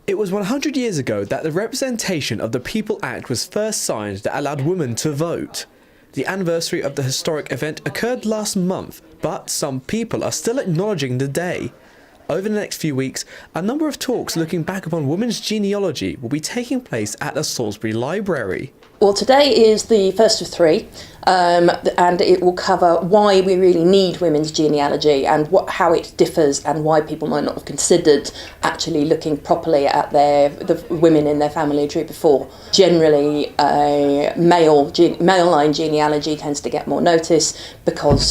It was 100 years ago that the Representation of the People Act was first signed that allowed women to vote. The anniversary of the historic event occurred last month, but some people are still acknowledging the day. Over the next few weeks, a number of talks looking back upon women's genealogy will be taking place at the Salisbury Library. Well, today is the first of three, and it will cover why we really need women's genealogy and how it differs and why people might not have considered actually looking properly at the women in their family tree before. Generally, male line genealogy tends to get more notice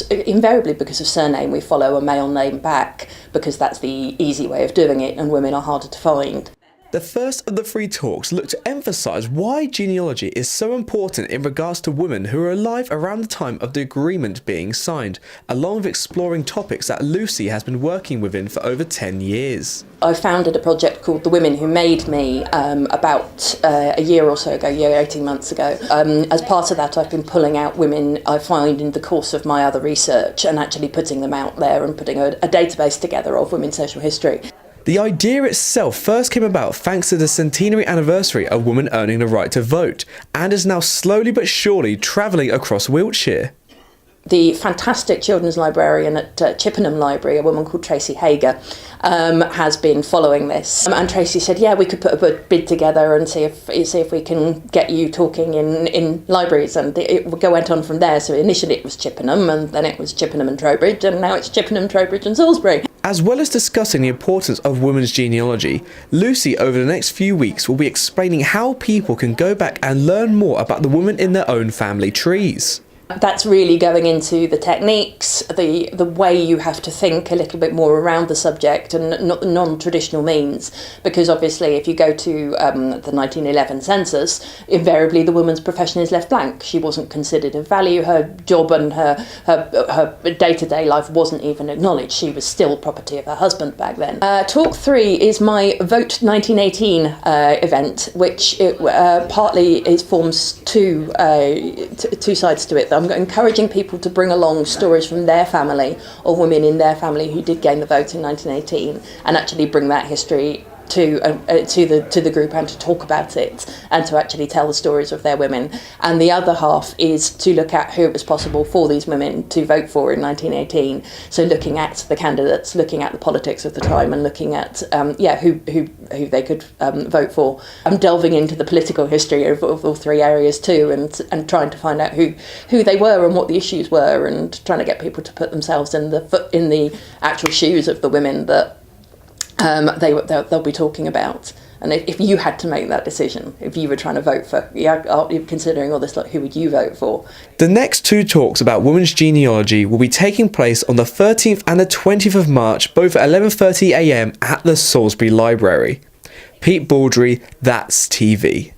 invariably because of surname. We follow a male name back because that's the easy way of doing it, and women are harder to find. The first of the three talks look to emphasise why genealogy is so important in regards to women who were alive around the time of the agreement being signed, along with exploring topics that Lucy has been working within for over 10 years. I founded a project called The Women Who Made Me about a year or so ago, 18 months ago. As part of that, I've been pulling out women I find in the course of my other research and actually putting them out there and putting a database together of women's social history. The idea itself first came about thanks to the centenary anniversary of women earning the right to vote, and is now slowly but surely travelling across Wiltshire. The fantastic children's librarian at Chippenham Library, a woman called Tracy Hager, has been following this. And Tracy said, yeah, we could put a bid together and see if we can get you talking in libraries. And it went on from there. So initially it was Chippenham, and then it was Chippenham and Trowbridge, and now it's Chippenham, Trowbridge and Salisbury. As well as discussing the importance of women's genealogy, Lucy over the next few weeks will be explaining how people can go back and learn more about the women in their own family trees. That's really going into the techniques, the way you have to think a little bit more around the subject and not the non-traditional means, because obviously if you go to the 1911 census, invariably the woman's profession is left blank. She wasn't considered of value, her job and her day-to-day life wasn't even acknowledged. She was still property of her husband back then. Talk 3 is my Vote 1918 event, which partly forms two sides to it. I'm encouraging people to bring along stories from their family or women in their family who did gain the vote in 1918 and actually bring that history to the group and to talk about it and to actually tell the stories of their women. And the other half is to look at who it was possible for these women to vote for in 1918. So looking at the candidates, looking at the politics of the time, and looking at who they could vote for. I'm delving into the political history of all three areas too, and trying to find out who they were and what the issues were, and trying to get people to put themselves in the actual shoes of the women that they'll be talking about. And if you had to make that decision, if you were trying to vote for, considering all this, who would you vote for? The next two talks about women's genealogy will be taking place on the 13th and the 20th of March, both at 11:30 AM at the Salisbury Library. Pete Baldry, That's TV.